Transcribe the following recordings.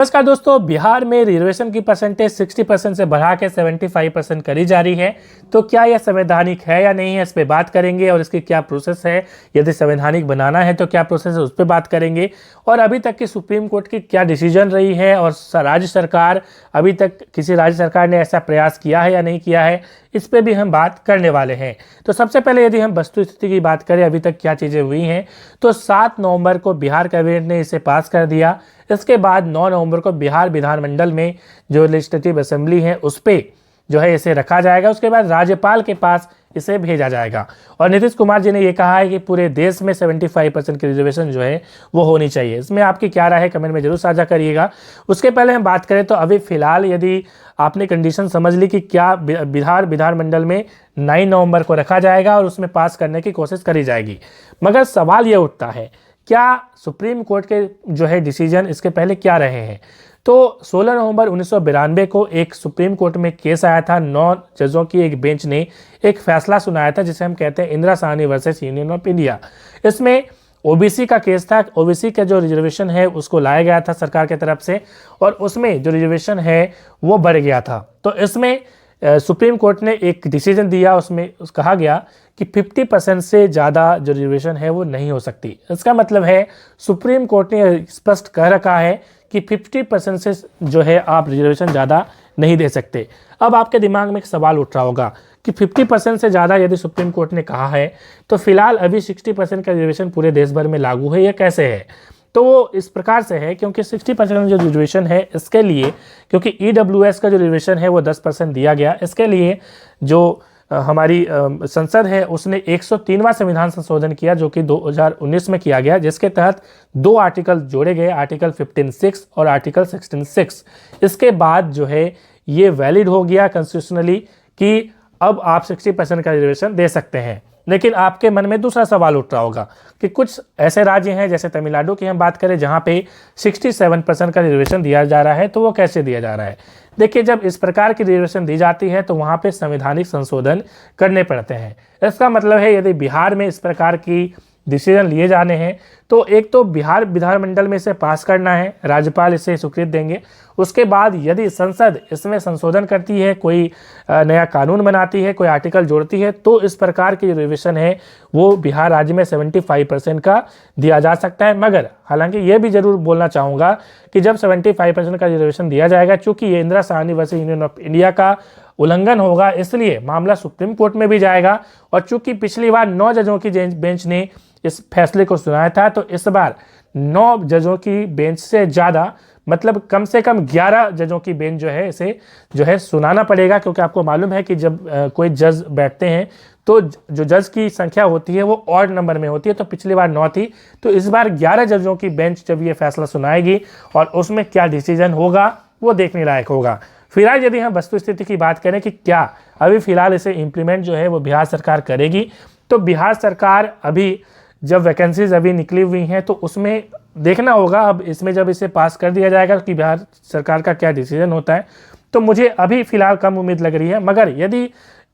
नमस्कार दोस्तों, बिहार में रिजर्वेशन की परसेंटेज 60% से बढ़ा के 75% करी जा रही है। तो क्या यह संवैधानिक है या नहीं है, इस पे बात करेंगे और इसकी क्या प्रोसेस है। यदि संवैधानिक बनाना है तो क्या प्रोसेस है, उस पर बात करेंगे। और अभी तक की सुप्रीम कोर्ट की क्या डिसीजन रही है और राज्य सरकार, अभी तक किसी राज्य सरकार ने ऐसा प्रयास किया है या नहीं किया है, इस पे भी हम बात करने वाले हैं। तो सबसे पहले यदि हम वस्तु स्थिति की बात करें, अभी तक क्या चीज़ें हुई हैं, तो 7 नवंबर को बिहार कैबिनेट ने इसे पास कर दिया। इसके बाद 9 नवंबर को बिहार विधानमंडल में जो लेजिस्लेटिव असेंबली है उस पर जो है इसे रखा जाएगा। उसके बाद राज्यपाल के पास इसे भेजा जाएगा। और नीतीश कुमार जी ने यह कहा है कि पूरे देश में 75% की रिजर्वेशन जो है वो होनी चाहिए। इसमें आपकी क्या राय है, कमेंट में जरूर साझा करिएगा। उसके पहले हम बात करें तो अभी फिलहाल यदि आपने कंडीशन समझ ली कि क्या बिहार विधानमंडल में 9 नवंबर को रखा जाएगा और उसमें पास करने की कोशिश करी जाएगी, मगर सवाल ये उठता है क्या सुप्रीम कोर्ट के जो है डिसीजन इसके पहले क्या रहे हैं। तो 16 नवंबर 1992 को एक सुप्रीम कोर्ट में केस आया था। 9 जजों की एक बेंच ने एक फैसला सुनाया था जिसे हम कहते हैं Indira Sahni versus union of India. इसमें ओबीसी का केस था। ओबीसी का जो रिजर्वेशन है उसको लाया गया था सरकार की तरफ से, और उसमें जो रिजर्वेशन है वो बढ़ गया था। तो इसमें सुप्रीम कोर्ट ने एक डिसीजन दिया, उसमें कहा गया कि 50% से ज़्यादा जो रिजर्वेशन है वो नहीं हो सकती। इसका मतलब है सुप्रीम कोर्ट ने स्पष्ट कह रखा है कि 50% से जो है आप रिजर्वेशन ज़्यादा नहीं दे सकते। अब आपके दिमाग में एक सवाल उठ रहा होगा कि 50% से ज़्यादा यदि सुप्रीम कोर्ट ने कहा है तो फिलहाल अभी 60% का रिजर्वेशन पूरे देश भर में लागू है, यह कैसे है। तो वो इस प्रकार से है क्योंकि 60% जो रिजर्वेशन है इसके लिए, क्योंकि ईडब्ल्यूएस का जो रिजर्वेशन है वो 10% दिया गया, इसके लिए जो हमारी संसद है उसने 103वां संविधान संशोधन किया जो कि 2019 में किया गया, जिसके तहत 2 आर्टिकल जोड़े गए, आर्टिकल 15(6) और आर्टिकल 16(6). इसके बाद जो है ये वैलिड हो गया कॉन्स्टिट्यूशनली कि अब आप 60% का रिजर्वेशन दे सकते हैं। लेकिन आपके मन में दूसरा सवाल उठ रहा होगा कि कुछ ऐसे राज्य हैं जैसे तमिलनाडु की हम बात करें जहां पे 67% का रिजर्वेशन दिया जा रहा है, तो वो कैसे दिया जा रहा है। देखिए, जब इस प्रकार की रिजर्वेशन दी जाती है तो वहां पे संवैधानिक संशोधन करने पड़ते हैं। इसका मतलब है यदि बिहार में इस प्रकार की डिसीजन लिए जाने हैं तो एक तो बिहार विधानमंडल में इसे पास करना है, राज्यपाल इसे स्वीकृति देंगे। उसके बाद यदि संसद इसमें संशोधन करती है, कोई नया कानून बनाती है, कोई आर्टिकल जोड़ती है, तो इस प्रकार की रिजर्वेशन है वो बिहार राज्य में 75% का दिया जा सकता है। मगर हालांकि ये भी जरूर बोलना चाहूँगा कि जब 75% का रिजर्वेशन दिया जाएगा, चूँकि ये Indira Sahni versus union of India का उल्लंघन होगा, इसलिए मामला सुप्रीम कोर्ट में भी जाएगा। और चूंकि पिछली बार 9 जजों की बेंच ने इस फैसले को सुनाया था, तो इस बार 9 जजों की बेंच से ज़्यादा, मतलब कम से कम 11 जजों की बेंच जो है इसे जो है सुनाना पड़ेगा। क्योंकि आपको मालूम है कि जब कोई जज बैठते हैं तो जो जज की संख्या होती है वो ऑड नंबर में होती है। तो पिछली बार 9 थी, तो इस बार 11 जजों की बेंच जब ये फैसला सुनाएगी और उसमें क्या डिसीजन होगा वो देखने लायक होगा। फिलहाल यदि हम वस्तु स्थिति की बात करें कि क्या अभी फिलहाल इसे इम्प्लीमेंट जो है वो बिहार सरकार करेगी, तो बिहार सरकार अभी जब वैकेंसीज अभी निकली हुई हैं तो उसमें देखना होगा। अब इसमें जब इसे पास कर दिया जाएगा कि बिहार सरकार का क्या डिसीजन होता है, तो मुझे अभी फिलहाल कम उम्मीद लग रही है। मगर यदि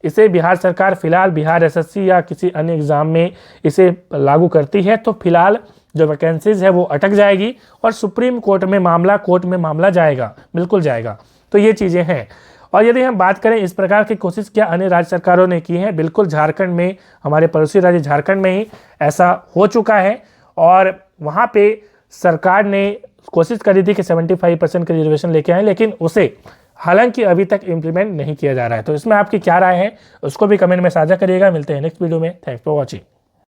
इसे बिहार सरकार फिलहाल बिहार एसएससी या किसी अन्य एग्ज़ाम में इसे लागू करती है तो फिलहाल जो वैकेंसीज है वो अटक जाएगी और सुप्रीम कोर्ट में मामला जाएगा, बिल्कुल जाएगा। तो ये चीज़ें हैं। और यदि हम बात करें इस प्रकार की कोशिश क्या अन्य राज्य सरकारों ने की है, बिल्कुल झारखंड में, हमारे पड़ोसी राज्य झारखंड में ही ऐसा हो चुका है। और वहाँ पे सरकार ने कोशिश करी थी कि 75% का रिजर्वेशन लेके आए, लेकिन उसे हालांकि अभी तक इम्प्लीमेंट नहीं किया जा रहा है। तो इसमें आपकी क्या राय है उसको भी कमेंट में साझा करिएगा। मिलते हैं नेक्स्ट वीडियो में। Thanks for watching.